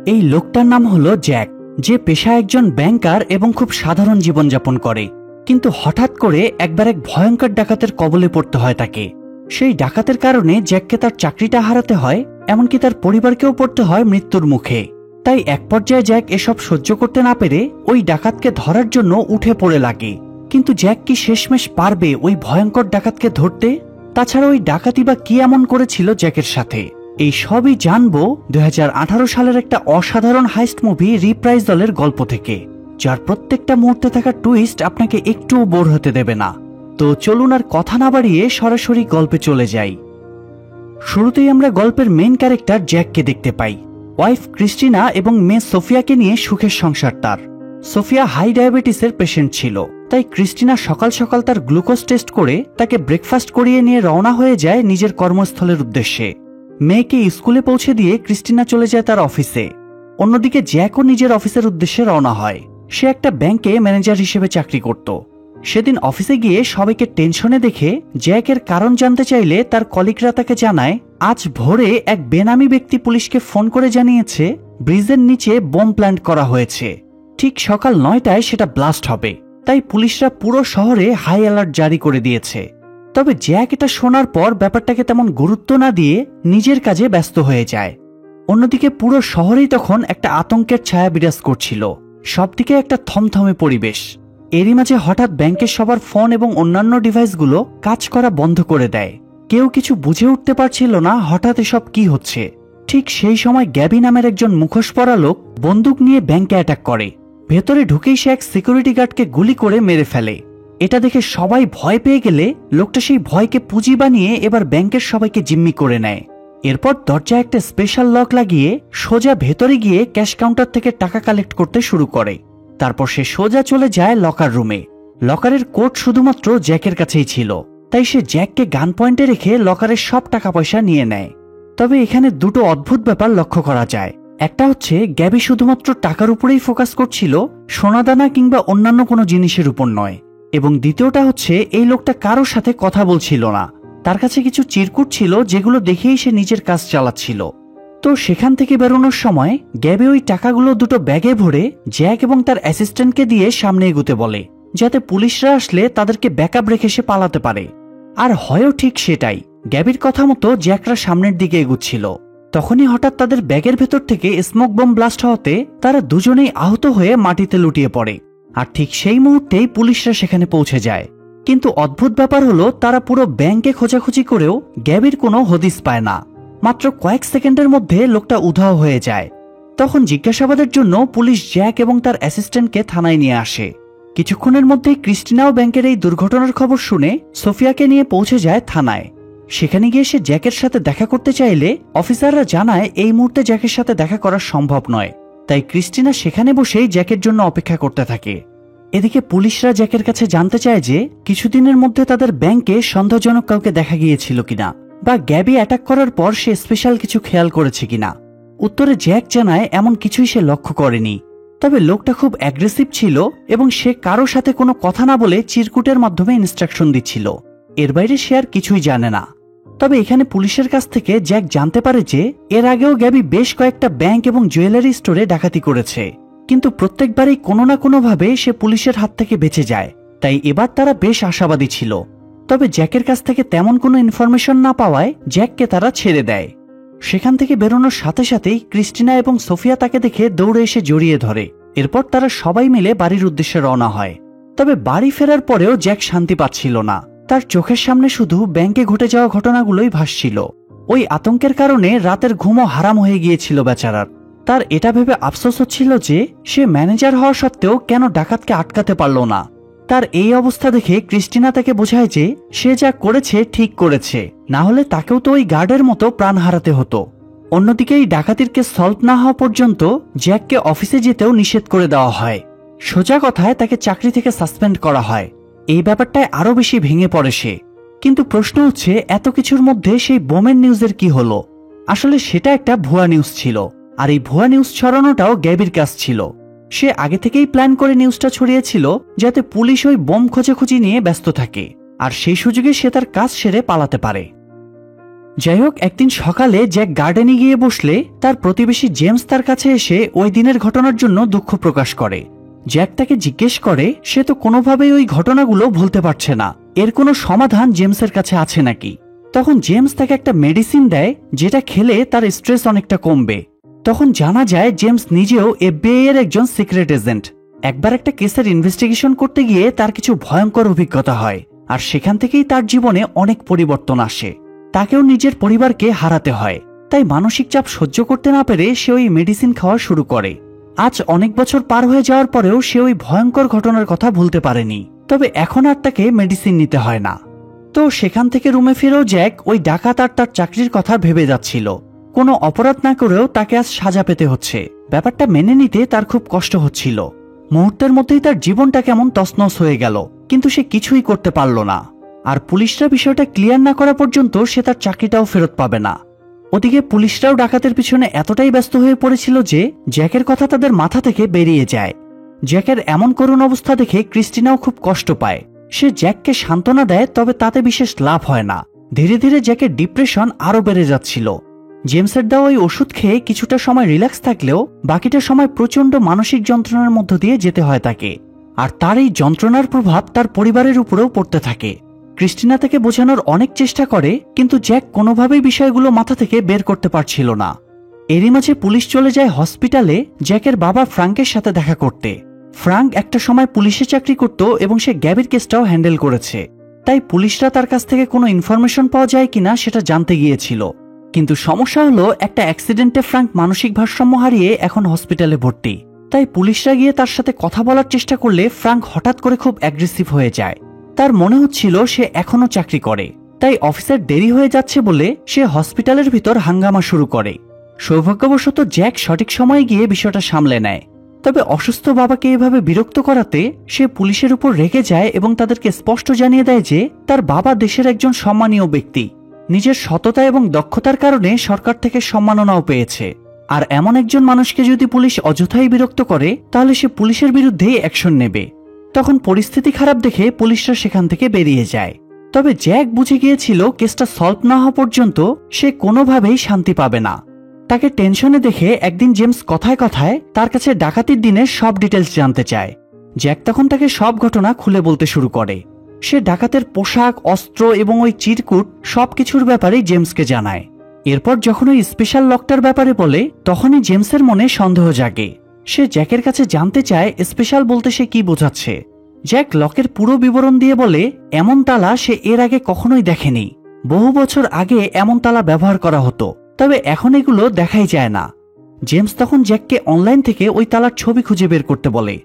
এই লোকটার নাম হলো জ্যাক, যে পেশায় একজন ব্যাংকার এবং খুব সাধারণ জীবনযাপন করে। কিন্তু হঠাৎ করে একবার এক ভয়ঙ্কর ডাকাতের কবলে পড়তে হয় তাকে। সেই ডাকাতের কারণে জ্যাককে তার চাকরিটা হারাতে হয়, এমনকি তার পরিবারকেও পড়তে হয় মৃত্যুর মুখে। তাই এক পর্যায়ে জ্যাক এসব সহ্য করতে না পেরে ওই ডাকাতকে ধরার জন্য উঠে পড়ে লাগে। কিন্তু জ্যাক কি শেষমেশ পারবে ওই ভয়ঙ্কর ডাকাতকে ধরতে? তাছাড়া ওই ডাকাতি বা কি এমন করেছিল জ্যাকের সাথে? এই সবই জানবো 2018 সালের একটা অসাধারণ হাইস্ট মুভি রিপ্রাইজালের গল্প থেকে, যার প্রত্যেকটা মুহূর্তে থাকা টুইস্ট আপনাকে একটুও বোর হতে দেবে না। তো চলুন আর কথা না বাড়িয়ে সরাসরি গল্পে চলে যাই। শুরুতেই আমরা গল্পের মেইন ক্যারেক্টার জ্যাককে দেখতে পাই। ওয়াইফ ক্রিস্টিনা এবং মেয়ে সোফিয়াকে নিয়ে সুখের সংসার তার। সোফিয়া হাই ডায়াবেটিসের পেশেন্ট ছিল, তাই ক্রিস্টিনা সকাল সকাল তার গ্লুকোজ টেস্ট করে তাকে ব্রেকফাস্ট করিয়ে নিয়ে রওনা হয়ে যায় নিজের কর্মস্থলের উদ্দেশ্যে। মেয়েকে স্কুলে পৌঁছে দিয়ে ক্রিস্টিনা চলে যায় তার অফিসে। অন্যদিকে জ্যাকও নিজের অফিসের উদ্দেশ্যে রওনা হয়। সে একটা ব্যাংকে ম্যানেজার হিসেবে চাকরি করত। সেদিন অফিসে গিয়ে সবাইকে টেনশনে দেখে জ্যাকের কারণ জানতে চাইলে তার কলিগরা তাকে জানায়, আজ ভোরে এক বেনামি ব্যক্তি পুলিশকে ফোন করে জানিয়েছে ব্রিজের নিচে বোম প্ল্যান্ট করা হয়েছে। ঠিক সকাল 9টায় সেটা ব্লাস্ট হবে, তাই পুলিশরা পুরো শহরে হাই অ্যালার্ট জারি করে দিয়েছে। তবে জ্যাক এটা শোনার পর ব্যাপারটাকে তেমন গুরুত্ব না দিয়ে নিজের কাজে ব্যস্ত হয়ে যায়। অন্যদিকে পুরো শহরেই তখন একটা আতঙ্কের ছায়া বিরাজ করছিল, সবদিকে একটা থমথমে পরিবেশ। এরই মাঝে হঠাৎ ব্যাংকের সবার ফোন এবং অন্যান্য ডিভাইসগুলো কাজ করা বন্ধ করে দেয়। কেউ কিছু বুঝে উঠতে পারছিল না হঠাৎ এসব কি হচ্ছে। ঠিক সেই সময় গ্যাবি নামের একজন মুখোশ পরা লোক বন্দুক নিয়ে ব্যাংকে অ্যাটাক করে। ভেতরে ঢুকেই সে এক সিকিউরিটি গার্ডকে গুলি করে মেরে ফেলে। এটা দেখে সবাই ভয় পেয়ে গেলে লোকটা সেই ভয়কে পুঁজি বানিয়ে এবার ব্যাংকের সবাইকে জিম্মি করে নেয়। এরপর দরজায় একটা স্পেশাল লক লাগিয়ে সোজা ভেতরে গিয়ে ক্যাশ কাউন্টার থেকে টাকা কালেক্ট করতে শুরু করে। তারপর সে সোজা চলে যায় লকার রুমে। লকারের কোড শুধুমাত্র জ্যাকের কাছেই ছিল, তাই সে জ্যাককে গান পয়েন্টে রেখে লকারের সব টাকা পয়সা নিয়ে নেয়। তবে এখানে দুটো অদ্ভুত ব্যাপার লক্ষ্য করা যায়। একটা হচ্ছে গ্যাবি শুধুমাত্র টাকার উপরেই ফোকাস করছিল, সোনাদানা কিংবা অন্যান্য কোনো জিনিসের উপর নয়। এবং দ্বিতীয়টা হচ্ছে এই লোকটা কারোর সাথে কথা বলছিল না, তার কাছে কিছু চিরকুট ছিল যেগুলো দেখেই সে নিজের কাজ চালাচ্ছিল। তো সেখান থেকে বেরোনোর সময় গ্যাবি ওই টাকাগুলো দুটো ব্যাগে ভরে জ্যাক এবং তার অ্যাসিস্ট্যান্টকে দিয়ে সামনে এগুতে বলে, যাতে পুলিশরা আসলে তাদেরকে ব্যাকআপ রেখে সে পালাতে পারে। আর হয়ও ঠিক সেটাই। গ্যাবির কথা মতো জ্যাকরা সামনের দিকে এগুচ্ছিল। তখনই হঠাৎ তাদের ব্যাগের ভেতর থেকে স্মোক বোম ব্লাস্ট হওয়াতে তারা দুজনেই আহত হয়ে মাটিতে লুটিয়ে পড়ে। আর ঠিক সেই মুহূর্তেই পুলিশরা সেখানে পৌঁছে যায়। কিন্তু অদ্ভুত ব্যাপার হলো তারা পুরো ব্যাংকে খোঁজাখুঁজি করেও গ্যাবির কোনো হদিস পায় না। মাত্র কয়েক সেকেন্ডের মধ্যে লোকটা উধাও হয়ে যায়। তখন জিজ্ঞাসাবাদের জন্য পুলিশ জ্যাক এবং তার অ্যাসিস্ট্যান্টকে থানায় নিয়ে আসে। কিছুক্ষণের মধ্যেই ক্রিস্টিনাও ব্যাংকের এই দুর্ঘটনার খবর শুনে সোফিয়াকে নিয়ে পৌঁছে যায় থানায়। সেখানে গিয়ে সে জ্যাকের সাথে দেখা করতে চাইলে অফিসাররা জানায় এই মুহূর্তে জ্যাকের সাথে দেখা করা সম্ভব নয়। তাই ক্রিস্টিনা সেখানে বসেই জ্যাকের জন্য অপেক্ষা করতে থাকে। এদিকে পুলিশরা জ্যাকের কাছে জানতে চায় যে কিছুদিনের মধ্যে তাদের ব্যাংকে সন্দেহজনক কাউকে দেখা গিয়েছিল কিনা, বা গ্যাবি অ্যাটাক করার পর সে স্পেশাল কিছু খেয়াল করেছে কিনা। উত্তরে জ্যাক জানায় এমন কিছুই সে লক্ষ্য করেনি। তবে লোকটা খুব অ্যাগ্রেসিভ ছিল এবং সে কারো সাথে কোনো কথা না বলে চিরকুটের মাধ্যমে ইনস্ট্রাকশন দিচ্ছিল। এর বাইরে সে আর কিছুই জানে না। তবে এখানে পুলিশের কাছ থেকে জ্যাক জানতে পারে যে এর আগেও গ্যাবি বেশ কয়েকটা ব্যাংক এবং জুয়েলারি স্টোরে ডাকাতি করেছে, কিন্তু প্রত্যেকবারই কোনো না কোনোভাবে সে পুলিশের হাত থেকে বেঁচে যায়। তাই এবার তারা বেশ আশাবাদী ছিল। তবে জ্যাকের কাছ থেকে তেমন কোনো ইনফরমেশন না পাওয়ায় জ্যাককে তারা ছেড়ে দেয়। সেখান থেকে বেরোনোর সাথে সাথেই ক্রিস্টিনা এবং সোফিয়া তাকে দেখে দৌড়ে এসে জড়িয়ে ধরে। এরপর তারা সবাই মিলে বাড়ির উদ্দেশ্যে রওনা হয়। তবে বাড়ি ফেরার পরেও জ্যাক শান্তি পাচ্ছিল না। তার চোখের সামনে শুধু ব্যাংকে ঘটে যাওয়া ঘটনাগুলোই ভাসছিল। ওই আতঙ্কের কারণে রাতের ঘুমও হারাম হয়ে গিয়েছিল বেচারার। তার এটা ভেবে আফসোস হচ্ছিল যে সে ম্যানেজার হওয়া সত্ত্বেও কেন ডাকাতকে আটকাতে পারল না। তার এই অবস্থা দেখে ক্রিস্টিনা তাকে বোঝায় যে সে যা করেছে ঠিক করেছে, না হলে তাকেও তো ওই গার্ডের মতো প্রাণ হারাতে হতো। অন্যদিকে এই ডাকাতির কেস সলভ না হওয়া পর্যন্ত জ্যাককে অফিসে যেতেও নিষেধ করে দেওয়া হয়। সোজা কথায় তাকে চাকরি থেকে সাসপেন্ড করা হয়। এই ব্যাপারটায় আরো বেশি ভেঙে পড়ে সে। কিন্তু প্রশ্ন হচ্ছে এত কিছুর মধ্যে সেই বোমের নিউজের কি হলো? আসলে সেটা একটা ভুয়া নিউজ ছিল, আর এই ভুয়া নিউজ ছড়ানোটাও গ্যাবির কাজ ছিল। সে আগে থেকেই প্ল্যান করে নিউজটা ছড়িয়েছিল যাতে পুলিশ ওই বোম খোঁজাখুঁজি নিয়ে ব্যস্ত থাকে, আর সেই সুযোগে সে তার কাজ সেরে পালাতে পারে। যাই হোক, একদিন সকালে জ্যাক গার্ডেনে গিয়ে বসলে তার প্রতিবেশী জেমস তার কাছে এসে ওই দিনের ঘটনার জন্য দুঃখ প্রকাশ করে। জ্যাক তাকে জিজ্ঞেস করে সে তো কোনোভাবেই ওই ঘটনাগুলো ভুলতে পারছে না, এর কোনো সমাধান জেমসের কাছে আছে নাকি। তখন জেমস তাকে একটা মেডিসিন দেয় যেটা খেলে তার স্ট্রেস অনেকটা কমবে। তখন জানা যায় জেমস নিজেও FBI এর একজন সিক্রেট এজেন্ট। একবার একটা কেসের ইনভেস্টিগেশন করতে গিয়ে তার কিছু ভয়ঙ্কর অভিজ্ঞতা হয়, আর সেখান থেকেই তার জীবনে অনেক পরিবর্তন আসে। তাকেও নিজের পরিবারকে হারাতে হয়, তাই মানসিক চাপ সহ্য করতে না পেরে সে ওই মেডিসিন খাওয়া শুরু করে। আজ অনেক বছর পার হয়ে যাওয়ার পরেও সে ওই ভয়ঙ্কর ঘটনার কথা ভুলতে পারেনি, তবে এখন আর তাকে মেডিসিন নিতে হয় না। তো সেখান থেকে রুমে ফিরেও জ্যাক ওই ডাকাত আর তার চাকরির কথা ভেবে যাচ্ছিল। কোনো অপরাধ না করেও তাকে আজ সাজা পেতে হচ্ছে, ব্যাপারটা মেনে নিতে তার খুব কষ্ট হচ্ছিল। মুহূর্তের মধ্যেই তার জীবনটা কেমন তছনছ হয়ে গেল, কিন্তু সে কিছুই করতে পারল না। আর পুলিশরা বিষয়টা ক্লিয়ার না করা পর্যন্ত সে তার চাকরিটাও ফেরত পাবে না। ওদিকে পুলিশরাও ডাকাতের পিছনে এতটাই ব্যস্ত হয়ে পড়েছিল যে জ্যাকের কথা তাদের মাথা থেকে বেরিয়ে যায়। জ্যাকের এমন করুণ অবস্থা দেখে ক্রিস্টিনাও খুব কষ্ট পায়। সে জ্যাককে সান্ত্বনা দেয়, তবে তাতে বিশেষ লাভ হয় না। ধীরে ধীরে জ্যাকের ডিপ্রেশন আরো বেড়ে যাচ্ছিল। জেমসের দেওয়া ওই ওষুধ খেয়ে কিছুটা সময় রিল্যাক্স থাকলেও বাকিটা সময় প্রচন্ড মানসিক যন্ত্রণার মধ্য দিয়ে যেতে হয় তাকে। আর তার এই যন্ত্রণার প্রভাব তার পরিবারের উপরেও পড়তে থাকে। ক্রিস্টিনা তাকে বোঝানোর অনেক চেষ্টা করে, কিন্তু জ্যাক কোনোভাবেই বিষয়গুলো মাথা থেকে বের করতে পারছিল না। এরই মাঝে পুলিশ চলে যায় হসপিটালে জ্যাকের বাবা ফ্রাঙ্কের সাথে দেখা করতে। ফ্রাঙ্ক একটা সময় পুলিশে চাকরি করত এবং সে গ্যাবির কেসটাও হ্যান্ডেল করেছে, তাই পুলিশরা তার কাছ থেকে কোনো ইনফরমেশন পাওয়া যায় কিনা সেটা জানতে গিয়েছিল। কিন্তু সমস্যা হলো একটা অ্যাক্সিডেন্টে ফ্রাঙ্ক মানসিক ভারসাম্য হারিয়ে এখন হসপিটালে ভর্তি। তাই পুলিশরা গিয়ে তার সাথে কথা বলার চেষ্টা করলে ফ্রাঙ্ক হঠাৎ করে খুব অ্যাগ্রেসিভ হয়ে যায়। তার মনে হচ্ছিল সে এখনো চাকরি করে, তাই অফিসের দেরি হয়ে যাচ্ছে বলে সে হসপিটালের ভিতর হাঙ্গামা শুরু করে। সৌভাগ্যবশত জ্যাক সঠিক সময়ে গিয়ে বিষয়টা সামলে নেয়। তবে অসুস্থ বাবাকে এভাবে বিরক্ত করাতে সে পুলিশের উপর রেগে যায় এবং তাদেরকে স্পষ্ট জানিয়ে দেয় যে তার বাবা দেশের একজন সম্মানীয় ব্যক্তি, নিজের সততা এবং দক্ষতার কারণে সরকার থেকে সম্মাননাও পেয়েছে। আর এমন একজন মানুষকে যদি পুলিশ অযথাই বিরক্ত করে তাহলে সে পুলিশের বিরুদ্ধেই অ্যাকশন নেবে। তখন পরিস্থিতি খারাপ দেখে পুলিশরা সেখান থেকে বেরিয়ে যায়। তবে জ্যাক বুঝে গিয়েছিল কেসটা সলভ না হওয়া পর্যন্ত সে কোনোভাবেই শান্তি পাবে না। তাকে টেনশনে দেখে একদিন জেমস কথায় কথায় তার কাছে ডাকাতির দিনের সব ডিটেলস জানতে চায়। জ্যাক তখন তাকে সব ঘটনা খুলে বলতে শুরু করে। সে ডাকাতের পোশাক, অস্ত্র এবং ওই চিরকুট সবকিছুর ব্যাপারেই জেমসকে জানায়। এরপর যখন ওই স্পেশাল লকটার ব্যাপারে বলে তখনই জেমসের মনে সন্দেহ জাগে। সে জ্যাকের কাছে জানতে চায় স্পেশাল বলতে সে কি বোঝাচ্ছে। জ্যাক লকের পুরো বিবরণ দিয়ে বলে এমন তালা সে এর আগে কখনোই দেখেনি। বহু বছর আগে এমন তালা ব্যবহার করা হতো, তবে এখন এগুলো দেখাই যায় না। জেমস তখন জ্যাককে অনলাইন থেকে ওই তালার ছবি খুঁজে বের করতে বলে।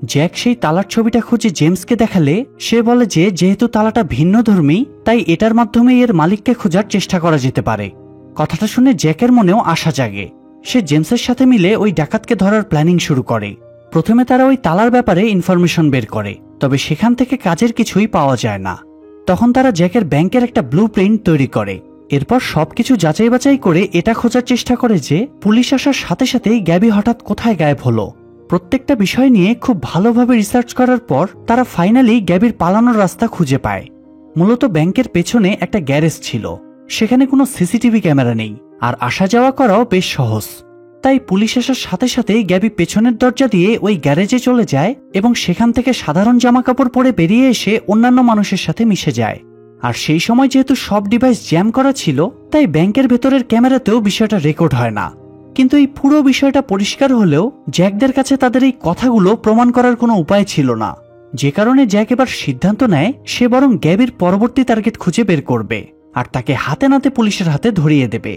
জ্যাক সেই তালার ছবিটা খুঁজে জেমসকে দেখালে সে বলে যে যেহেতু তালাটা ভিন্নধর্মী তাই এটার মাধ্যমে এর মালিককে খোঁজার চেষ্টা করা যেতে পারে। কথাটা শুনে জ্যাকের মনেও আশা জাগে। সে জেমসের সাথে মিলে ওই ডাকাতকে ধরার প্ল্যানিং শুরু করে। প্রথমে তারা ওই তালার ব্যাপারে ইনফরমেশন বের করে, তবে সেখান থেকে কাজের কিছুই পাওয়া যায় না। তখন তারা জ্যাকের ব্যাংকের একটা ব্লু প্রিন্ট তৈরি করে। এরপর সবকিছু যাচাই বাছাই করে এটা খোঁজার চেষ্টা করে যে পুলিশ আসার সাথে সাথেই গ্যাবি হঠাৎ কোথায় গায়েব হলো। প্রত্যেকটা বিষয় নিয়ে খুব ভালোভাবে রিসার্চ করার পর তারা ফাইনালি গ্যাবির পালানোর রাস্তা খুঁজে পায়। মূলত ব্যাংকের পেছনে একটা গ্যারেজ ছিল, সেখানে কোনো সিসিটিভি ক্যামেরা নেই, আর আসা যাওয়া করাও বেশ সহজ। তাই পুলিশ আসার সাথে সাথেই গ্যাবি পেছনের দরজা দিয়ে ওই গ্যারেজে চলে যায় এবং সেখান থেকে সাধারণ জামাকাপড় পরে বেরিয়ে এসে অন্যান্য মানুষের সাথে মিশে যায়। আর সেই সময় যেহেতু সব ডিভাইস জ্যাম করা ছিল তাই ব্যাংকের ভেতরের ক্যামেরাতেও বিষয়টা রেকর্ড হয় না। কিন্তু এই পুরো বিষয়টা পরিষ্কার হলেও জ্যাকদের কাছে তাদের এই কথাগুলো প্রমাণ করার কোনো উপায় ছিল না, যে কারণে জ্যাক এবার সিদ্ধান্ত নেয় সে বরং গ্যাবির পরবর্তী টার্গেট খুঁজে বের করবে আর তাকে হাতে নাতে পুলিশের হাতে ধরিয়ে দেবে।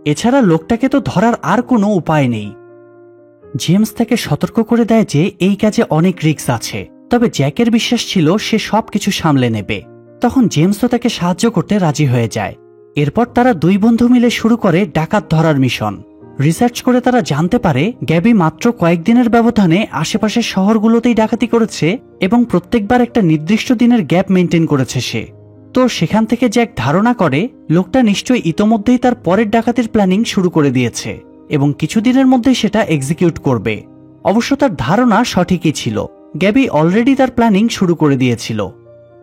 এছাড়া লোকটাকে তো ধরার আর কোনো উপায় নেই। জেমস তাকে সতর্ক করে দেয় যে এই কাজে অনেক রিস্ক আছে, তবে জ্যাকের বিশ্বাস ছিল সে সবকিছু সামলে নেবে। তখন জেমসও তাকে সাহায্য করতে রাজি হয়ে যায়। এরপর তারা দুই বন্ধু মিলে শুরু করে ডাকাত ধরার মিশন। রিসার্চ করে তারা জানতে পারে গ্যাবি মাত্র কয়েকদিনের ব্যবধানে আশেপাশের শহরগুলোতেই ডাকাতি করেছে এবং প্রত্যেকবার একটা নির্দিষ্ট দিনের গ্যাপ মেনটেন করেছে সে। তো সেখান থেকে জ্যাক ধারণা করে লোকটা নিশ্চয়ই ইতোমধ্যেই তার পরের ডাকাতির প্ল্যানিং শুরু করে দিয়েছে এবং কিছুদিনের মধ্যেই সেটা এক্সিকিউট করবে। অবশ্য তার ধারণা সঠিকই ছিল, গ্যাবি অলরেডি তার প্ল্যানিং শুরু করে দিয়েছিল।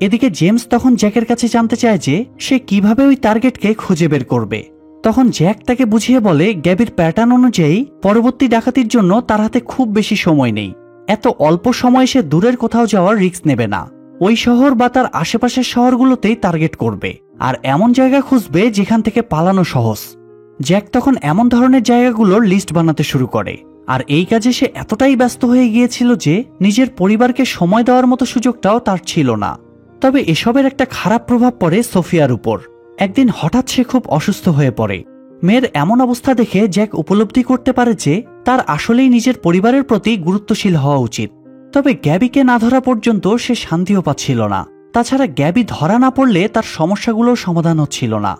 এদিকে জেমস তখন জ্যাকের কাছে জানতে চায় যে সে কিভাবে ওই টার্গেটকে খুঁজে বের করবে। তখন জ্যাক তাকে বুঝিয়ে বলে গ্যাবির প্যাটার্ন অনুযায়ী পরবর্তী ডাকাতির জন্য তার হাতে খুব বেশি সময় নেই। এত অল্প সময়ে সে দূরের কোথাও যাওয়ার রিস্ক নেবে না, ওই শহর বা তার আশেপাশের শহরগুলোতেই টার্গেট করবে আর এমন জায়গা খুঁজবে যেখান থেকে পালানো সহজ। জ্যাক তখন এমন ধরনের জায়গাগুলোর লিস্ট বানাতে শুরু করে, আর এই কাজে সে এতটাই ব্যস্ত হয়ে গিয়েছিল যে নিজের পরিবারকে সময় দেওয়ার মতো সুযোগটাও তার ছিল না। তবে এসবের একটা খারাপ প্রভাব পড়ে সোফিয়ার উপর। একদিন হঠাৎ সে খুব অসুস্থ হয়ে পড়ে। মেয়ের এমন অবস্থা দেখে জ্যাক উপলব্ধি করতে পারে যে তার আসলেই নিজের পরিবারের প্রতি গুরুত্বশীল হওয়া উচিত। তবে গ্যাবিকে না ধরা পর্যন্ত সে শান্তিও পাচ্ছিল না। তাছাড়া গ্যাবি ধরা না পড়লে তার সমস্যাগুলোর সমাধান হচ্ছিল না।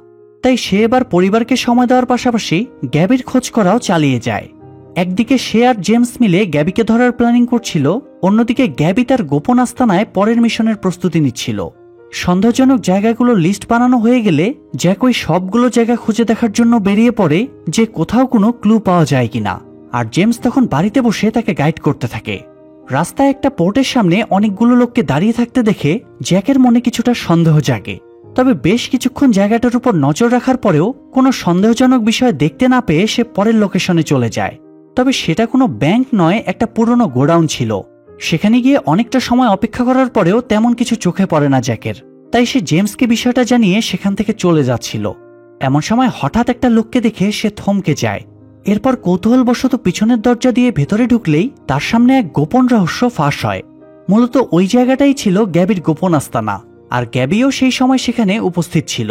তাই সে এবার পরিবারকে সময় দেওয়ার পাশাপাশি গ্যাবির খোঁজ করাও চালিয়ে যায়। একদিকে সে আর জেমস মিলে গ্যাবিকে ধরার প্ল্যানিং করছিল, অন্যদিকে গ্যাবি তার গোপন আস্তানায় পরের মিশনের প্রস্তুতি নিচ্ছিল। সন্দেহজনক জায়গাগুলোর লিস্ট বানানো হয়ে গেলে জ্যাক ওই সবগুলো জায়গা খুঁজে দেখার জন্য বেরিয়ে পড়ে যে কোথাও কোনো ক্লু পাওয়া যায় কিনা। আর জেমস তখন বাড়িতে বসে তাকে গাইড করতে থাকে। রাস্তায় একটা পোর্টের সামনে অনেকগুলো লোককে দাঁড়িয়ে থাকতে দেখে জ্যাকের মনে কিছুটা সন্দেহ জাগে। তবে বেশ কিছুক্ষণ জায়গাটার উপর নজর রাখার পরেও কোনো সন্দেহজনক বিষয় দেখতে না পেয়ে সে পরের লোকেশনে চলে যায়। তবে সেটা কোনো ব্যাংক নয়, একটা পুরনো গোডাউন ছিল। সেখানে গিয়ে অনেকটা সময় অপেক্ষা করার পরেও তেমন কিছু চোখে পড়ে না জ্যাকের। তাই সে জেমসকে বিষয়টা জানিয়ে সেখান থেকে চলে যাচ্ছিল। এমন সময় হঠাৎ একটা লোককে দেখে সে থমকে যায়। এরপর কৌতূহলবশত পিছনের দরজা দিয়ে ভেতরে ঢুকলেই তার সামনে এক গোপন রহস্য ফাঁস হয়। মূলত ওই জায়গাটাই ছিল গ্যাবির গোপন আস্তানা, আর গ্যাবিও সেই সময় সেখানে উপস্থিত ছিল।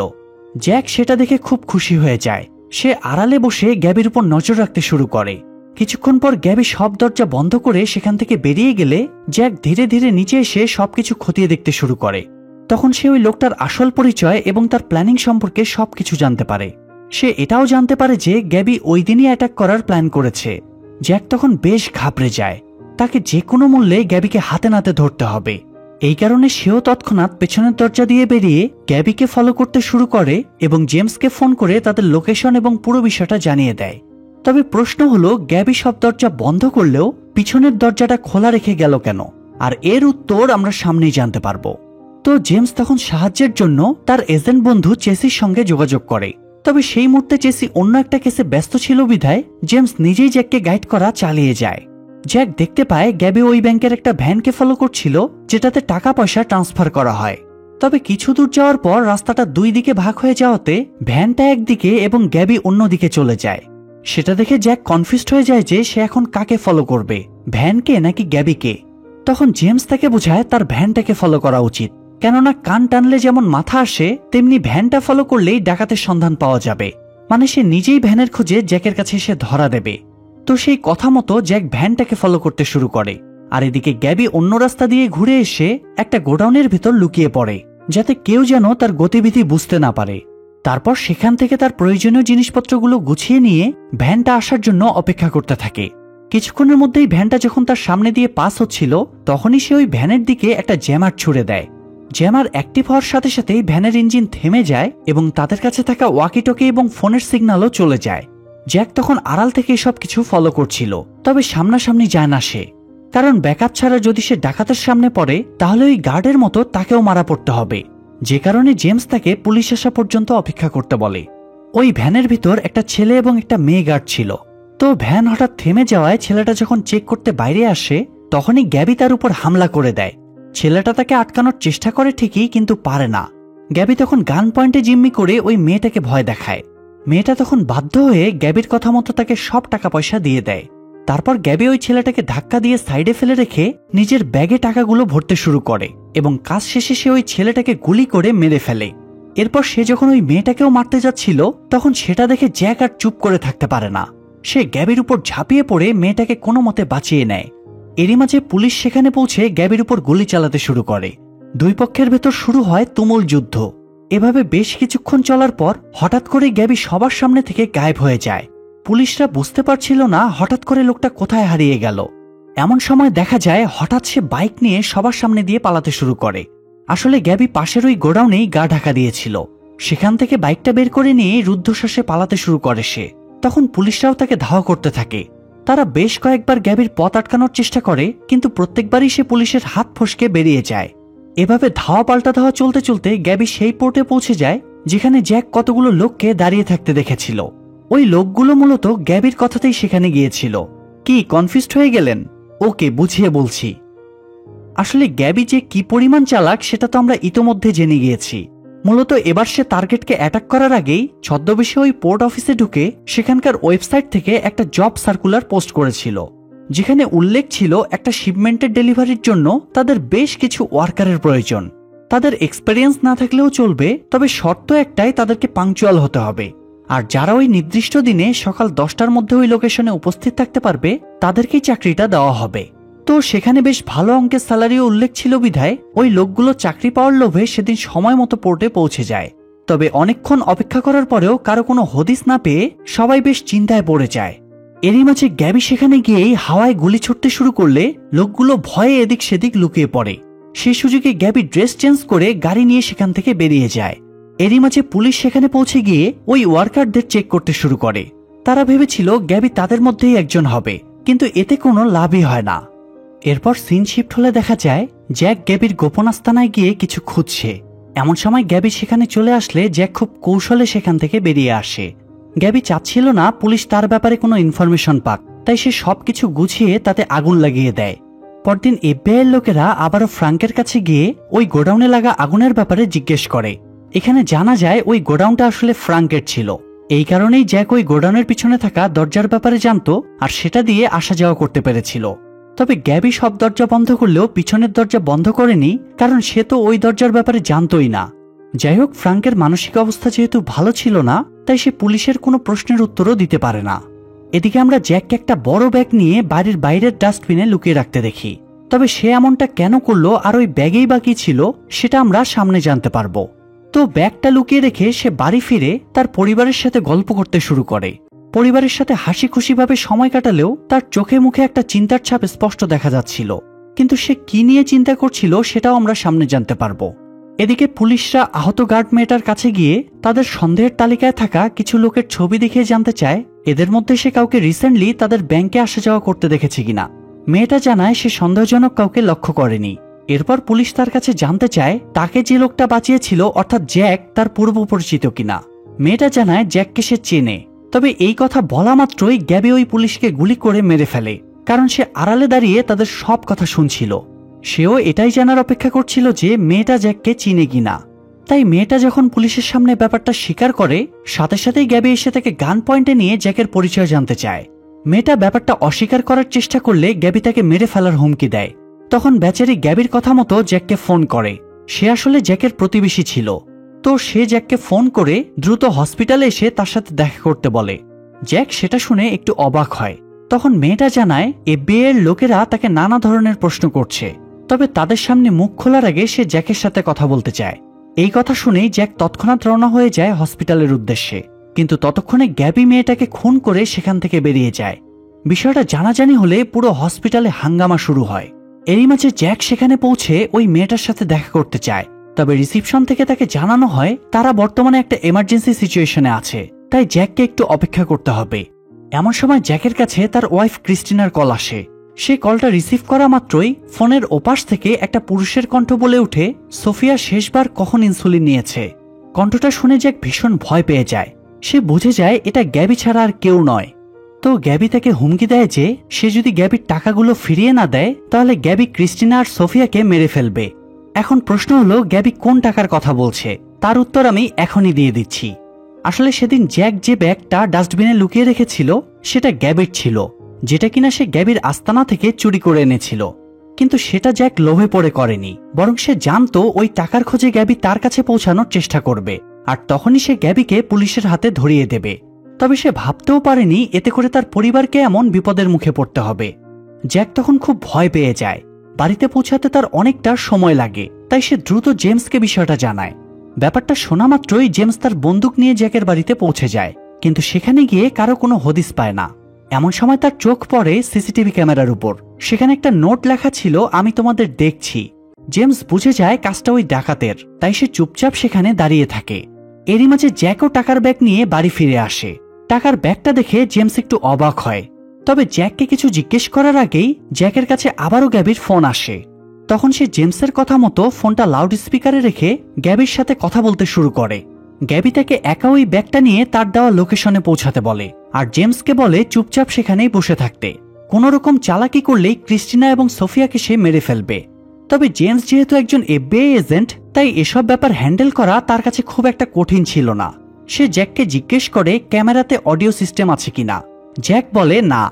জ্যাক সেটা দেখে খুব খুশি হয়ে যায়। সে আড়ালে বসে গ্যাবির উপর নজর রাখতে শুরু করে। কিছুক্ষণ পর গ্যাবি সব দরজা বন্ধ করে সেখান থেকে বেরিয়ে গেলে জ্যাক ধীরে ধীরে নিচে এসে সবকিছু খতিয়ে দেখতে শুরু করে। তখন সে ওই লোকটার আসল পরিচয় এবং তার প্ল্যানিং সম্পর্কে সবকিছু জানতে পারে। সে এটাও জানতে পারে যে গ্যাবি ওই দিনই অ্যাটাক করার প্ল্যান করেছে। জ্যাক তখন বেশ ঘাবড়ে যায়। তাকে যে কোনো মূল্যে গ্যাবিকে হাতে নাতে ধরতে হবে। এই কারণে সেও তৎক্ষণাৎ পেছনের দরজা দিয়ে বেরিয়ে গ্যাবিকে ফলো করতে শুরু করে এবং জেমসকে ফোন করে তাদের লোকেশন এবং পুরো বিষয়টা জানিয়ে দেয়। তবে প্রশ্ন হলো, গ্যাবি সব দরজা বন্ধ করলেও পিছনের দরজাটা খোলা রেখে গেল কেন? আর এর উত্তর আমরা সামনেই জানতে পারবো। তো জেমস তখন সাহায্যের জন্য তার এজেন্ট বন্ধু চেসির সঙ্গে যোগাযোগ করে। তবে সেই মুহূর্তে চেসি অন্য একটা কেসে ব্যস্ত ছিল বিধায় জেমস নিজেই জ্যাককে গাইড করা চালিয়ে যায়। জ্যাক দেখতে পায় গ্যাবি ওই ব্যাংকের একটা ভ্যানকে ফলো করছিল যেটাতে টাকা পয়সা ট্রান্সফার করা হয়। তবে কিছু দূর যাওয়ার পর রাস্তাটা দুই দিকে ভাগ হয়ে যাওয়াতে ভ্যানটা একদিকে এবং গ্যাবি অন্যদিকে চলে যায়। সেটা দেখে জ্যাক কনফিউজড হয়ে যায় যে সে এখন কাকে ফলো করবে, ভ্যানকে নাকি গ্যাবিকে। তখন জেমস তাকে বোঝায় তার ভ্যানটাকে ফলো করা উচিত, কেননা কান টানলে যেমন মাথা আসে তেমনি ভ্যানটা ফলো করলেই ডাকাতের সন্ধান পাওয়া যাবে। মানে সে নিজেই ভ্যানের খোঁজে জ্যাকের কাছে এসে ধরা দেবে। তো সেই কথা মতো জ্যাক ভ্যানটাকে ফলো করতে শুরু করে। আর এদিকে গ্যাবি অন্য রাস্তা দিয়ে ঘুরে এসে একটা গোডাউনের ভেতর লুকিয়ে পড়ে, যাতে কেউ যেন তার গতিবিধি বুঝতে না পারে। তারপর সেখান থেকে তার প্রয়োজনীয় জিনিসপত্রগুলো গুছিয়ে নিয়ে ভ্যানটা আসার জন্য অপেক্ষা করতে থাকে। কিছুক্ষণের মধ্যেই ভ্যানটা যখন তার সামনে দিয়ে পাস হচ্ছিল তখনই সে ওই ভ্যানের দিকে একটা জ্যামার ছুড়ে দেয়। জ্যামার অ্যাক্টিভ হওয়ার সাথে সাথেই ভ্যানের ইঞ্জিন থেমে যায় এবং তাদের কাছে থাকা ওয়াকিটকি এবং ফোনের সিগন্যালও চলে যায়। জ্যাক তখন আড়াল থেকে সব কিছু ফলো করছিল, তবে সামনাসামনি যায় না সে, কারণ ব্যাকআপ ছাড়া যদি সে ডাকাতের সামনে পড়ে তাহলে ওই গার্ডের মতো তাকেও মারা পড়তে হবে। যে কারণে জেমস তাকে পুলিশ আসা পর্যন্ত অপেক্ষা করতে বলে। ওই ভ্যানের ভিতর একটা ছেলে এবং একটা মেয়ে গার্ড ছিল। তো ভ্যান হঠাৎ থেমে যাওয়ায় ছেলেটা যখন চেক করতে বাইরে আসে তখনই গ্যাবি তার উপর হামলা করে দেয়। ছেলেটা তাকে আটকানোর চেষ্টা করে ঠিকই, কিন্তু পারে না। গ্যাবি তখন গান পয়েন্টে জিম্মি করে ওই মেয়েটাকে ভয় দেখায়। মেয়েটা তখন বাধ্য হয়ে গ্যাবির কথা মতো তাকে সব টাকা পয়সা দিয়ে দেয়। তারপর গ্যাবি ওই ছেলেটাকে ধাক্কা দিয়ে সাইডে ফেলে রেখে নিজের ব্যাগে টাকাগুলো ভরতে শুরু করে এবং কাজ শেষে সে ওই ছেলেটাকে গুলি করে মেরে ফেলে। এরপর সে যখন ওই মেয়েটাকেও মারতে যাচ্ছিল তখন সেটা দেখে জ্যাক আর চুপ করে থাকতে পারে না। সে গ্যাবির উপর ঝাঁপিয়ে পড়ে মেয়েটাকে কোনো মতে বাঁচিয়ে নেয়। এরই মাঝে পুলিশ সেখানে পৌঁছে গ্যাবির উপর গুলি চালাতে শুরু করে। দুই পক্ষের ভেতর শুরু হয় তুমুল যুদ্ধ। এভাবে বেশ কিছুক্ষণ চলার পর হঠাৎ করে গ্যাবি সবার সামনে থেকে গায়েব হয়ে যায়। পুলিশরা বুঝতে পারছিল না হঠাৎ করে লোকটা কোথায় হারিয়ে গেল। এমন সময় দেখা যায় হঠাৎ সে বাইক নিয়ে সবার সামনে দিয়ে পালাতে শুরু করে। আসলে গ্যাবি পাশের ওই গোডাউনেই গা ঢাকা দিয়েছিল। সেখান থেকে বাইকটা বের করে নিয়ে রুদ্ধশ্বাসে পালাতে শুরু করে সে। তখন পুলিশরাও তাকে ধাওয়া করতে থাকে। তারা বেশ কয়েকবার গ্যাবির পথ আটকানোর চেষ্টা করে, কিন্তু প্রত্যেকবারই সে পুলিশের হাত ফসকে বেরিয়ে যায়। এভাবে ধাওয়া পাল্টা ধাওয়া চলতে চলতে গ্যাবি সেই পোর্টে পৌঁছে যায় যেখানে জ্যাক কতগুলো লোককে দাঁড়িয়ে থাকতে দেখেছিল। ওই লোকগুলো মূলত গ্যাবির কথাতেই সেখানে গিয়েছিল। কি কনফিউজড হয়ে গেলেন? ওকে, বুঝিয়ে বলছি। আসলে গ্যাবি যে কি পরিমাণ চালাক সেটা তো আমরা ইতোমধ্যে জেনে গিয়েছি। মূলত এবার সে টার্গেটকে অ্যাটাক করার আগেই ছদ্মবেশে ওই পোর্ট অফিসে ঢুকে সেখানকার ওয়েবসাইট থেকে একটা জব সার্কুলার পোস্ট করেছিল, যেখানে উল্লেখ ছিল একটা শিপমেন্টের ডেলিভারির জন্য তাদের বেশ কিছু ওয়ার্কারের প্রয়োজন। তাদের এক্সপেরিয়েন্স না থাকলেও চলবে, তবে শর্ত একটাই, তাদেরকে পাংচুয়াল হতে হবে। আর যারা ওই নির্দিষ্ট দিনে সকাল 10টার মধ্যে ওই লোকেশনে উপস্থিত থাকতে পারবে তাদেরকেই চাকরিটা দেওয়া হবে। তো সেখানে বেশ ভালো অঙ্কের স্যালারিও উল্লেখ ছিল বিধায় ওই লোকগুলো চাকরি পাওয়ার লোভে সেদিন সময় মতো পোর্টে পৌঁছে যায়। তবে অনেকক্ষণ অপেক্ষা করার পরেও কারো কোনো হদিস না পেয়ে সবাই বেশ চিন্তায় পড়ে যায়। এরই মাঝে গ্যাবি সেখানে গিয়েই হাওয়ায় গুলি ছুটতে শুরু করলে লোকগুলো ভয়ে এদিক সেদিক লুকিয়ে পড়ে। সেই সুযোগে গ্যাবি ড্রেস চেঞ্জ করে গাড়ি নিয়ে সেখান থেকে বেরিয়ে যায়। এরই মাঝে পুলিশ সেখানে পৌঁছে গিয়ে ওই ওয়ার্কারদের চেক করতে শুরু করে। তারা ভেবেছিল গ্যাবি তাদের মধ্যেই একজন হবে, কিন্তু এতে কোনো লাভই হয় না। এরপর সিন শিফট হলে দেখা যায় জ্যাক গ্যাবির গোপন আস্তানায় গিয়ে কিছু খুঁজছে। এমন সময় গ্যাবি সেখানে চলে আসলে জ্যাক খুব কৌশলে সেখান থেকে বেরিয়ে আসে। গ্যাবি চাচ্ছিল না পুলিশ তার ব্যাপারে কোনো ইনফরমেশন পাক, তাই সে সবকিছু গুছিয়ে তাতে আগুন লাগিয়ে দেয়। পরদিন এফবিআই এর লোকেরা আবারও ফ্রাঙ্কের কাছে গিয়ে ওই গোডাউনে লাগা আগুনের ব্যাপারে জিজ্ঞেস করে। এখানে জানা যায় ওই গোডাউনটা আসলে ফ্রাঙ্কের ছিল। এই কারণেই জ্যাক ওই গোডাউনের পিছনে থাকা দরজার ব্যাপারে জানতো আর সেটা দিয়ে আসা যাওয়া করতে পেরেছিল। তবে গ্যাবি সব দরজা বন্ধ করলেও পিছনের দরজা বন্ধ করেনি, কারণ সে তো ওই দরজার ব্যাপারে জানতোই না। যাই হোক, ফ্রাঙ্কের মানসিক অবস্থা যেহেতু ভালো ছিল না, তাই সে পুলিশের কোনো প্রশ্নের উত্তরও দিতে পারে না। এদিকে আমরা জ্যাককে একটা বড় ব্যাগ নিয়ে বাড়ির বাইরের ডাস্টবিনে লুকিয়ে রাখতে দেখি। তবে সে এমনটা কেন করলো আর ওই ব্যাগেই বা কি ছিল সেটা আমরা সামনে জানতে পারবো। তো ব্যাগটা লুকিয়ে রেখে সে বাড়ি ফিরে তার পরিবারের সাথে গল্প করতে শুরু করে। পরিবারের সাথে হাসি খুশিভাবে সময় কাটালেও তার চোখে মুখে একটা চিন্তার ছাপ স্পষ্ট দেখা যাচ্ছিল। কিন্তু সে কি নিয়ে চিন্তা করছিল সেটাও আমরা সামনে জানতে পারবো। এদিকে পুলিশরা আহত গার্ড মেয়েটার কাছে গিয়ে তাদের সন্দেহের তালিকায় থাকা কিছু লোকের ছবি দেখিয়ে জানতে চায় এদের মধ্যে সে কাউকে রিসেন্টলি তাদের ব্যাংকে আসা যাওয়া করতে দেখেছে কিনা। মেয়েটা জানায় সে সন্দেহজনক কাউকে লক্ষ্য করেনি। এরপর পুলিশ তার কাছে জানতে চায় তাকে যে লোকটা বাঁচিয়েছিল অর্থাৎ জ্যাক তার পূর্ব পরিচিত কিনা। মেয়েটা জানায় জ্যাককে সে চেনে। তবে এই কথা বলা মাত্রই গ্যাবি ওই পুলিশকে গুলি করে মেরে ফেলে, কারণ সে আড়ালে দাঁড়িয়ে তাদের সব কথা শুনছিল। সেও এটাই জানার অপেক্ষা করছিল যে মেয়েটা জ্যাককে চিনে কিনা। তাই মেয়েটা যখন পুলিশের সামনে ব্যাপারটা স্বীকার করে, সাথে সাথেই গ্যাবি এসে তাকে গান পয়েন্টে নিয়ে জ্যাকের পরিচয় জানতে চায়। মেয়েটা ব্যাপারটা অস্বীকার করার চেষ্টা করলে গ্যাবি তাকে মেরে ফেলার হুমকি দেয়। তখন বেচারি গ্যাবির কথা মতো জ্যাককে ফোন করে। সে আসলে জ্যাকের প্রতিবেশী ছিল। তো সে জ্যাককে ফোন করে দ্রুত হসপিটালে এসে তার সাথে দেখা করতে বলে। জ্যাক সেটা শুনে একটু অবাক হয়। তখন মেয়েটা জানায় এফবিআই এর লোকেরা তাকে নানা ধরনের প্রশ্ন করছে, তবে তাদের সামনে মুখ খোলার আগে সে জ্যাকের সাথে কথা বলতে চায়। এই কথা শুনেই জ্যাক তৎক্ষণাৎ রওনা হয়ে যায় হসপিটালের উদ্দেশ্যে। কিন্তু ততক্ষণে গ্যাবি মেয়েটাকে খুন করে সেখান থেকে বেরিয়ে যায়। বিষয়টা জানাজানি হলে পুরো হসপিটালে হাঙ্গামা শুরু হয়। এরই মাঝে জ্যাক সেখানে পৌঁছে ওই মেয়েটার সাথে দেখা করতে চায়। তবে রিসিপশন থেকে তাকে জানানো হয় তারা বর্তমানে একটা এমার্জেন্সি সিচুয়েশনে আছে, তাই জ্যাককে একটু অপেক্ষা করতে হবে। এমন সময় জ্যাকের কাছে তার ওয়াইফ ক্রিস্টিনার কল আসে। সে কলটা রিসিভ করা মাত্রই ফোনের ওপাশ থেকে একটা পুরুষের কণ্ঠ বলে ওঠে সোফিয়া শেষবার কখন ইনসুলিন নিয়েছে। কণ্ঠটা শুনে জ্যাক ভীষণ ভয় পেয়ে যায়। সে বুঝে যায় এটা গ্যাবি ছাড়া আর কেউ নয়। তো গ্যাবি তাকে হুমকি দেয় যে সে যদি গ্যাবির টাকাগুলো ফিরিয়ে না দেয় তাহলে গ্যাবি ক্রিস্টিনা আর সোফিয়াকে মেরে ফেলবে। এখন প্রশ্ন হলো গ্যাবি কোন টাকার কথা বলছে, তার উত্তর আমি এখনই দিয়ে দিচ্ছি। আসলে সেদিন জ্যাক যে ব্যাগটা ডাস্টবিনে লুকিয়ে রেখেছিল সেটা গ্যাবির ছিল, যেটা কিনা সে গ্যাবির আস্তানা থেকে চুরি করে এনেছিল। কিন্তু সেটা জ্যাক লোভে পড়ে করেনি, বরং সে জানতো ওই টাকার খোঁজে গ্যাবি তার কাছে পৌঁছানোর চেষ্টা করবে, আর তখনই সে গ্যাবিকে পুলিশের হাতে ধরিয়ে দেবে। তবে সে ভাবতেও পারেনি এতে করে তার পরিবারকে এমন বিপদের মুখে পড়তে হবে। জ্যাক তখন খুব ভয় পেয়ে যায়। বাড়িতে পৌঁছাতে তার অনেকটা সময় লাগে, তাই সে দ্রুত জেমসকে বিষয়টা জানায়। ব্যাপারটা শোনা মাত্রই জেমস তার বন্দুক নিয়ে জ্যাকের বাড়িতে পৌঁছে যায়, কিন্তু সেখানে গিয়ে কারো কোনো হদিস পায় না। এমন সময় তার চোখ পড়ে সিসিটিভি ক্যামেরার উপর। সেখানে একটা নোট লেখা ছিল, আমি তোমাদের দেখছি। জেমস বুঝে যায় কাজটা ওই ডাকাতের, তাই সে চুপচাপ সেখানে দাঁড়িয়ে থাকে। এরই মাঝে জ্যাকও টাকার ব্যাগ নিয়ে বাড়ি ফিরে আসে। টাকার ব্যাগটা দেখে জেমস একটু অবাক হয়। তবে জ্যাককে কিছু জিজ্ঞেস করার আগেই জ্যাকের কাছে আবারও গ্যাবির ফোন আসে। তখন সে জেমসের কথা মতো ফোনটা লাউড স্পিকারে রেখে গ্যাবির সাথে কথা বলতে শুরু করে। গ্যাবি তাকে একা ওই ব্যাগটা নিয়ে তার দেওয়া লোকেশনে পৌঁছাতে বলে, আর জেমসকে বলে চুপচাপ সেখানেই বসে থাকতে। কোনোরকম চালাকি করলেই ক্রিস্টিনা এবং সোফিয়াকে সে মেরে ফেলবে। তবে জেমস যেহেতু একজন FBI এজেন্ট, তাই এসব ব্যাপার হ্যান্ডেল করা তার কাছে খুব একটা কঠিন ছিল না। সে জ্যাককে জিজ্ঞেস করে ক্যামেরাতে অডিও সিস্টেম আছে কিনা। জ্যাক বলে না।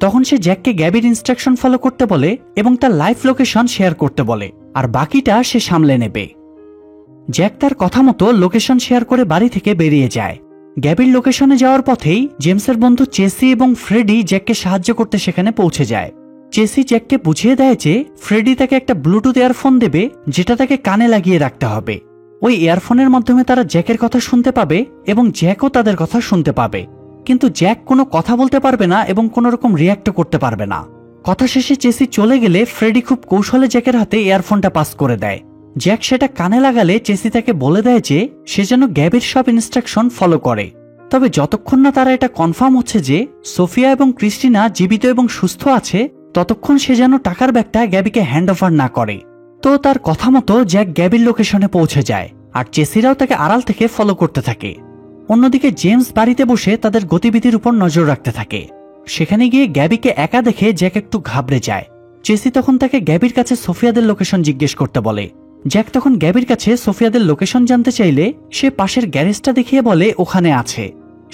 তখন সে জ্যাককে গ্যাবির ইনস্ট্রাকশন ফলো করতে বলে এবং তার লাইভ লোকেশন শেয়ার করতে বলে, আর বাকিটা সে সামলে নেবে। জ্যাক তার কথা মতো লোকেশন শেয়ার করে বাড়ি থেকে বেরিয়ে যায়। গ্যাবির লোকেশনে যাওয়ার পথেই জেমসের বন্ধু চেসি এবং ফ্রেডি জ্যাককে সাহায্য করতে সেখানে পৌঁছে যায়। চেসি জ্যাককে বুঝিয়ে দেয় যে ফ্রেডি তাকে একটা ব্লুটুথ ইয়ারফোন দেবে, যেটা তাকে কানে লাগিয়ে রাখতে হবে। ওই ইয়ারফোনের মাধ্যমে তারা জ্যাকের কথা শুনতে পাবে এবং জ্যাকও তাদের কথা শুনতে পাবে, কিন্তু জ্যাক কোনো কথা বলতে পারবে না এবং কোনো রকম রিয়াক্টও করতে পারবে না। কথা শেষে চেসি চলে গেলে ফ্রেডি খুব কৌশলে জ্যাকের হাতে ইয়ারফোনটা পাস করে দেয়। জ্যাক সেটা কানে লাগালে চেসি তাকে বলে দেয় যে সে যেন গ্যাবির সব ইনস্ট্রাকশন ফলো করে। তবে যতক্ষণ না তারা এটা কনফার্ম হচ্ছে যে সোফিয়া এবং ক্রিস্টিনা জীবিত এবং সুস্থ আছে, ততক্ষণ সে যেন টাকার ব্যাগটা গ্যাবিকে হ্যান্ড ওভার না করে। তো তার কথা মতো জ্যাক গ্যাবির লোকেশনে পৌঁছে যায়, আর চেসিরাও তাকে আড়াল থেকে ফলো করতে থাকে। অন্যদিকে জেমস বাড়িতে বসে তাদের গতিবিধির উপর নজর রাখতে থাকে। সেখানে গিয়ে গ্যাবিকে একা দেখে জ্যাক একটু ঘাবড়ে যায়। চেসি তখন তাকে গ্যাবির কাছে সোফিয়াদের লোকেশন জিজ্ঞেস করতে বলে। জ্যাক তখন গ্যাবির কাছে সোফিয়াদের লোকেশন জানতে চাইলে সে পাশের গ্যারেজটা দেখিয়ে বলে ওখানে আছে।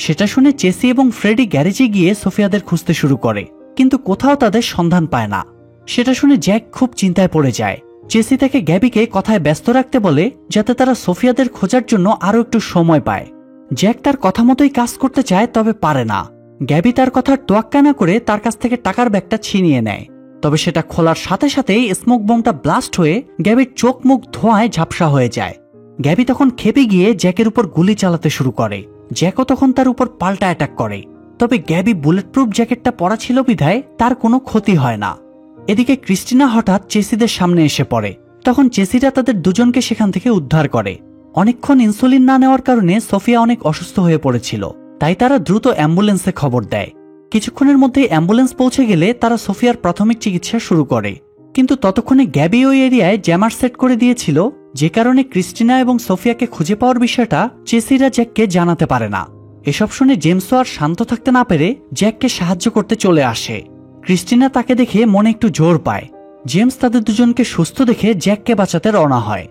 সেটা শুনে চেসি এবং ফ্রেডি গ্যারেজে গিয়ে সোফিয়াদের খুঁজতে শুরু করে, কিন্তু কোথাও তাদের সন্ধান পায় না। সেটা শুনে জ্যাক খুব চিন্তায় পড়ে যায়। চেসি তাকে গ্যাবিকে কথায় ব্যস্ত রাখতে বলে যাতে তারা সোফিয়াদের খোঁজার জন্য আরো একটু সময় পায়। জ্যাক তার কথা মতোই কাজ করতে চায়, তবে পারে না। গ্যাবি তার কথার তোয়াক্কা না করে তার কাছ থেকে টাকার ব্যাগটা ছিনিয়ে নেয়। তবে সেটা খোলার সাথে সাথেই স্মোক বোমটা ব্লাস্ট হয়ে গ্যাবির চোখ মুখ ধোঁয়ায় ঝাপসা হয়ে যায়। গ্যাবি তখন খেপে গিয়ে জ্যাকের উপর গুলি চালাতে শুরু করে। জ্যাকও তখন তার উপর পাল্টা অ্যাটাক করে, তবে গ্যাবি বুলেট প্রুফ জ্যাকেটটা পরা ছিল বিধায় তার কোনো ক্ষতি হয় না। এদিকে ক্রিস্টিনা হঠাৎ চেসিদের সামনে এসে পড়ে। তখন চেসিরা তাদের দুজনকে সেখান থেকে উদ্ধার করে। অনেকক্ষণ ইনসুলিন না নেওয়ার কারণে সোফিয়া অনেক অসুস্থ হয়ে পড়েছিল, তাই তারা দ্রুত অ্যাম্বুলেন্সে খবর দেয়। কিছুক্ষণের মধ্যেই অ্যাম্বুলেন্স পৌঁছে গেলে তারা সোফিয়ার প্রাথমিক চিকিৎসা শুরু করে। কিন্তু ততক্ষণে গ্যাবি ওই এরিয়ায় জ্যামার সেট করে দিয়েছিল, যে কারণে ক্রিস্টিনা এবং সোফিয়াকে খুঁজে পাওয়ার বিষয়টা চেসিরা জ্যাককে জানাতে পারে না। এসব শুনে জেমসও আর শান্ত থাকতে না পেরে জ্যাককে সাহায্য করতে চলে আসে। ক্রিস্টিনা তাকে দেখে মনে একটু জোর পায়। জেমস তাদের দুজনকে সুস্থ দেখে জ্যাককে বাঁচাতে রওনা হয়।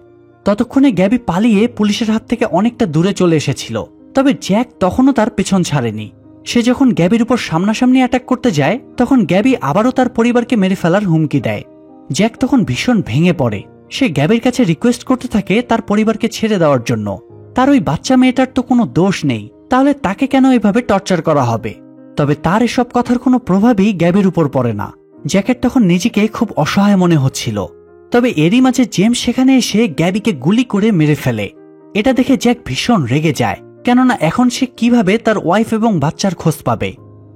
ততক্ষণে গ্যাবি পালিয়ে পুলিশের হাত থেকে অনেকটা দূরে চলে এসেছিল, তবে জ্যাক তখনও তার পেছন ছাড়েনি। সে যখন গ্যাবির উপর সামনাসামনি অ্যাটাক করতে যায়, তখন গ্যাবি আবারও তার পরিবারকে মেরে ফেলার হুমকি দেয়। জ্যাক তখন ভীষণ ভেঙে পড়ে। সে গ্যাবির কাছে রিকোয়েস্ট করতে থাকে তার পরিবারকে ছেড়ে দেওয়ার জন্য। তার ওই বাচ্চা মেয়েটার তো কোনো দোষ নেই, তাহলে তাকে কেন এভাবে টর্চার করা হবে? তবে তার এসব কথার কোনো প্রভাবই গ্যাবির উপর পড়ে না। জ্যাকের তখন নিজেকে খুব অসহায় মনে হচ্ছিল। তবে এরই মাঝে জেমস সেখানে এসে গ্যাবিকে গুলি করে মেরে ফেলে। এটা দেখে জ্যাক ভীষণ রেগে যায়, কেননা এখন সে কিভাবে তার ওয়াইফ এবং বাচ্চার খোঁজ পাবে।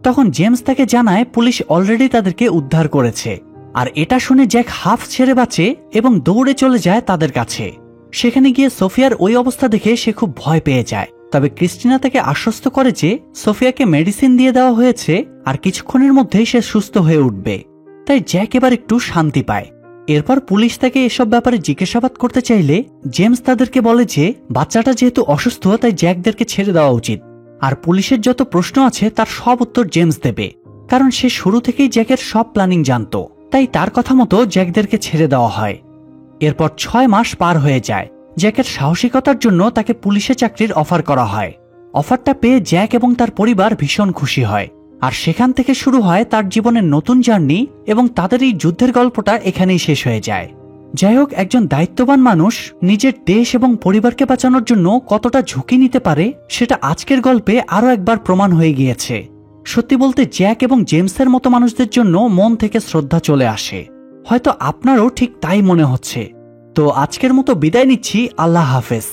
তখন জেমস তাকে জানায় পুলিশ অলরেডি তাদেরকে উদ্ধার করেছে। আর এটা শুনে জ্যাক হাফ ছেড়ে বাঁচে এবং দৌড়ে চলে যায় তাদের কাছে। সেখানে গিয়ে সোফিয়ার ওই অবস্থা দেখে সে খুব ভয় পেয়ে যায়। তবে ক্রিস্টিনা তাকে আশ্বস্ত করে যে সোফিয়াকে মেডিসিন দিয়ে দেওয়া হয়েছে আর কিছুক্ষণের মধ্যেই সে সুস্থ হয়ে উঠবে। তাই জ্যাক এবার একটু শান্তি পায়। এরপর পুলিশ তাকে এসব ব্যাপারে জিজ্ঞাসাবাদ করতে চাইলে জেমস তাদেরকে বলে যে বাচ্চাটা যেহেতু অসুস্থ তাই জ্যাকদেরকে ছেড়ে দেওয়া উচিত। আর পুলিশের যত প্রশ্ন আছে তার সব উত্তর জেমস দেবে, কারণ সে শুরু থেকেই জ্যাকের সব প্ল্যানিং জানতো। তাই তার কথা মতো জ্যাকদেরকে ছেড়ে দেওয়া হয়। এরপর 6 মাস পার হয়ে যায়। জ্যাকের সাহসিকতার জন্য তাকে পুলিশে চাকরির অফার করা হয়। অফারটা পেয়ে জ্যাক এবং তার পরিবার ভীষণ খুশি হয়। আর সেখান থেকে শুরু হয় তার জীবনের নতুন জার্নি এবং তাদের এই যুদ্ধের গল্পটা এখানেই শেষ হয়ে যায়। যাই হোক, একজন দায়িত্ববান মানুষ নিজের দেশ এবং পরিবারকে বাঁচানোর জন্য কতটা ঝুঁকি নিতে পারে সেটা আজকের গল্পে আরো একবার প্রমাণ হয়ে গিয়েছে। সত্যি বলতে জ্যাক এবং জেমসের মতো মানুষদের জন্য মন থেকে শ্রদ্ধা চলে আসে। হয়তো আপনারও ঠিক তাই মনে হচ্ছে। তো আজকের মতো বিদায় নিচ্ছি। আল্লাহ হাফেজ।